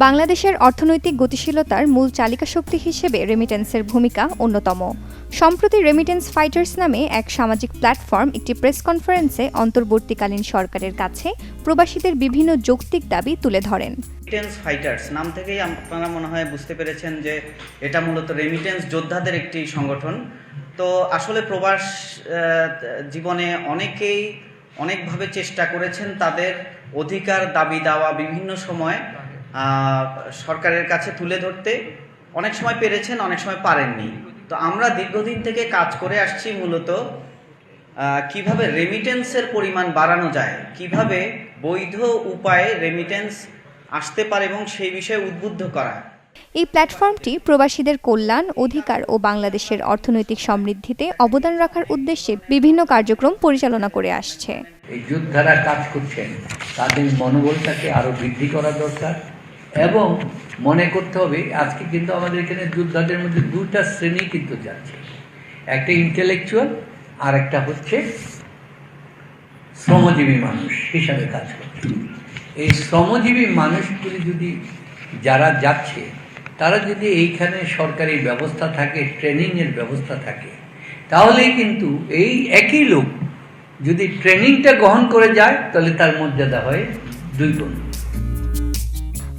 বাংলাদেশের অর্থনৈতিক গতিশীলতার মূল চালিকা শক্তি হিসেবে রেমিটেন্সের ভূমিকা অন্যতম। সম্প্রতি রেমিটেন্স ফাইটার্স নামে এক সামাজিক প্ল্যাটফর্ম একটি প্রেস কনফারেন্সে অন্তর্বর্তীকালীন সরকারের কাছে প্রবাসীদের বিভিন্ন যৌক্তিক দাবি তুলে ধরেন। রেমিটেন্স ফাইটার্স নাম থেকেই আপনারা মনে হয় বুঝতে পেরেছেন যে এটা মূলত রেমিটেন্স যোদ্ধাদের একটি সংগঠন। তো আসলে প্রবাস জীবনে অনেকেই অনেকভাবে চেষ্টা করেছেন তাদের অধিকার দাবি দেওয়া বিভিন্ন সময় সরকারের কাছে তুলে ধরতে, অনেক সময় পেরেছেন, অনেক সময় পারেননি। তো আমরা দীর্ঘদিন থেকে কাজ করে আসছি মূলত কিভাবে রেমিটেন্সের পরিমাণ বাড়ানো যায়, কিভাবে বৈধ উপায়ে রেমিটেন্স আসতে পারে এবং সেই বিষয়ে উদ্বুদ্ধ করা। এই প্ল্যাটফর্মটি প্রবাসীদের কল্যাণ, অধিকার ও বাংলাদেশের অর্থনৈতিক সমৃদ্ধিতে অবদান রাখার উদ্দেশ্যে বিভিন্ন কার্যক্রম পরিচালনা করে আসছে। এই যোদ্ধারা কাজ করছেন, তাদের মনোবলটাকে আরো বৃদ্ধি করা দরকার এবং মনে করতে হবে আজকে কিন্তু আমাদের এখানে যোদ্ধাদের মধ্যে দুটা শ্রেণী কিন্তু যাচ্ছে, একটা ইন্টেলেকচুয়াল আর একটা হচ্ছে শ্রমজীবী মানুষ হিসাবে কাজ করছে। এই শ্রমজীবী মানুষগুলি যদি যারা যাচ্ছে তারা যদি এইখানে সরকারি ব্যবস্থা থাকে, ট্রেনিংয়ের ব্যবস্থা থাকে, তাহলেই কিন্তু এই একই লোক যদি ট্রেনিংটা গ্রহণ করে যায় তাহলে তার মর্যাদা হয় 2 গুণ।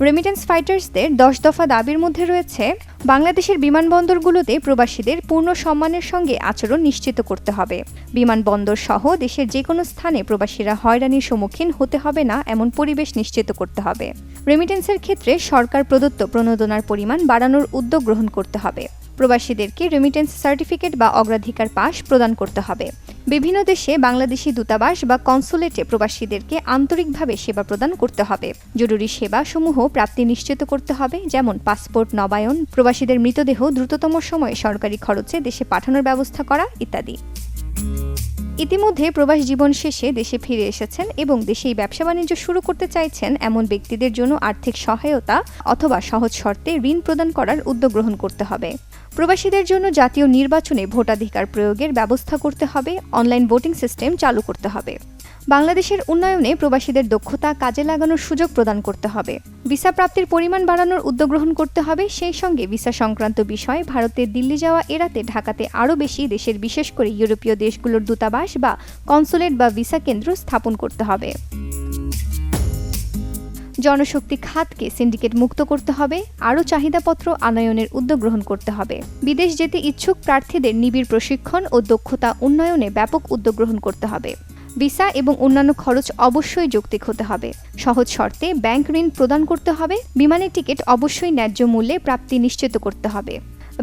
রেমিটেন্স ফাইটার্সদের 10 দফা দাবির মধ্যে রয়েছে বাংলাদেশের বিমানবন্দরগুলোতে প্রবাসীদের পূর্ণ সম্মানের সঙ্গে আচরণ নিশ্চিত করতে হবে, বিমানবন্দর সহ দেশের যে কোনো স্থানে প্রবাসীরা হয়রানির সম্মুখীন হতে হবে না এমন পরিবেশ নিশ্চিত করতে হবে, রেমিটেন্সের ক্ষেত্রে সরকার প্রদত্ত প্রণোদনার পরিমাণ বাড়ানোর উদ্যোগ গ্রহণ করতে হবে, প্রবাসীদেরকে রেমিটেন্স সার্টিফিকেট বা অগ্রাধিকার পাস প্রদান করতে হবে, বিভিন্ন দেশে বাংলাদেশি দূতাবাস বা কনসুলেটে প্রবাসীদেরকে আন্তরিকভাবে সেবা প্রদান করতে হবে, জরুরি সেবা সমূহ প্রাপ্তি নিশ্চিত করতে হবে, যেমন পাসপোর্ট নবায়ন, প্রবাসীদের মৃতদেহ দ্রুততম সময়ে সরকারি খরচে দেশে পাঠানোর ব্যবস্থা করা ইত্যাদি। ইতিমধ্যে প্রবাস জীবন শেষে দেশে ফিরে এসেছেন এবং দেশেই ব্যবসা বাণিজ্য শুরু করতে চাইছেন এমন ব্যক্তিদের জন্য আর্থিক সহায়তা অথবা সহজ শর্তে ঋণ প্রদান করার উদ্যোগ গ্রহণ করতে হবে। প্রবাসীদের জন্য জাতীয় নির্বাচনে ভোটাধিকার প্রয়োগের ব্যবস্থা করতে হবে, অনলাইন ভোটিং সিস্টেম চালু করতে হবে। বাংলাদেশের উন্নয়নে প্রবাসীদের দক্ষতা কাজে লাগানোর সুযোগ প্রদান করতে হবে, ভিসা প্রাপ্তির পরিমাণ বাড়ানোর উদ্যোগ গ্রহণ করতে হবে। সেই সঙ্গে ভিসা সংক্রান্ত বিষয়ে ভারতে দিল্লি যাওয়া এড়াতে ঢাকাতে আরও বেশি দেশের বিশেষ করে ইউরোপীয় দেশগুলোর দূতাবাস বা কনসুলেট বা ভিসা কেন্দ্র স্থাপন করতে হবে। জনশক্তি খাতকে সিন্ডিকেট মুক্ত করতে হবে, আরও চাহিদাপত্র আনয়নের উদ্যোগ গ্রহণ করতে হবে, বিদেশ যেতে ইচ্ছুক প্রার্থীদের নিবিড় প্রশিক্ষণ ও দক্ষতা উন্নয়নে ব্যাপক উদ্যোগ গ্রহণ করতে হবে, ভিসা এবং অন্যান্য খরচ অবশ্যই যৌক্তিক হতে হবে, সহজ শর্তে ব্যাংক ঋণ প্রদান করতে হবে, বিমানের টিকিট অবশ্যই ন্যায্য মূল্যে প্রাপ্তি নিশ্চিত করতে হবে,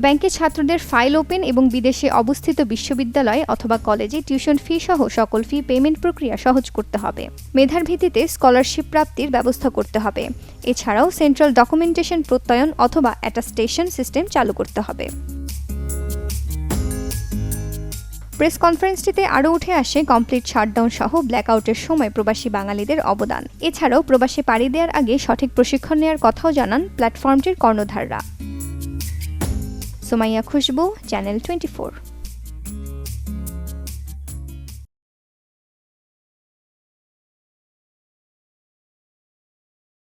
ব্যাংকে ছাত্রদের ফাইল ওপেন এবং বিদেশে অবস্থিত বিশ্ববিদ্যালয় অথবা কলেজে টিউশন ফি সহ সকল ফি পেমেন্ট প্রক্রিয়া সহজ করতে হবে, মেধার ভিত্তিতে স্কলারশিপ প্রাপ্তির ব্যবস্থা করতে হবে। এছাড়াও সেন্ট্রাল ডকুমেন্টেশন প্রত্যয়ন অথবা অ্যাটাস্টেশন সিস্টেম চালু করতে হবে। প্রেস কনফারেন্সটিতে আরও উঠে আসে কমপ্লিট শাটডাউন সহ ব্ল্যাকআউটের সময় প্রবাসী বাঙালিদের অবদান। এছাড়াও প্রবাসে পাড়ি দেওয়ার আগে সঠিক প্রশিক্ষণ নেওয়ার কথাও জানান প্ল্যাটফর্মটির কর্ণধাররা। সুমাইয়া খুশবু, চ্যানেল 24।